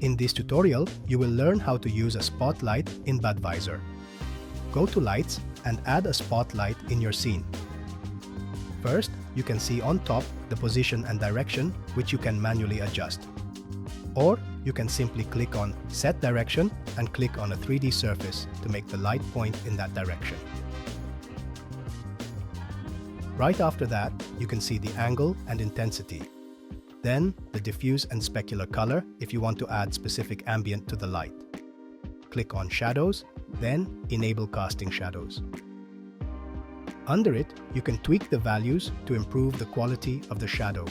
In this tutorial, you will learn how to use a spotlight in Badvisor. Go to Lights and add a spotlight in your scene. First, you can see on top the position and direction, which you can manually adjust. Or you can simply click on Set Direction and click on a 3D surface to make the light point in that direction. Right after that, you can see the angle and intensity. Then, the diffuse and specular color if you want to add specific ambient to the light. Click on Shadows, then Enable Casting Shadows. Under it, you can tweak the values to improve the quality of the shadow.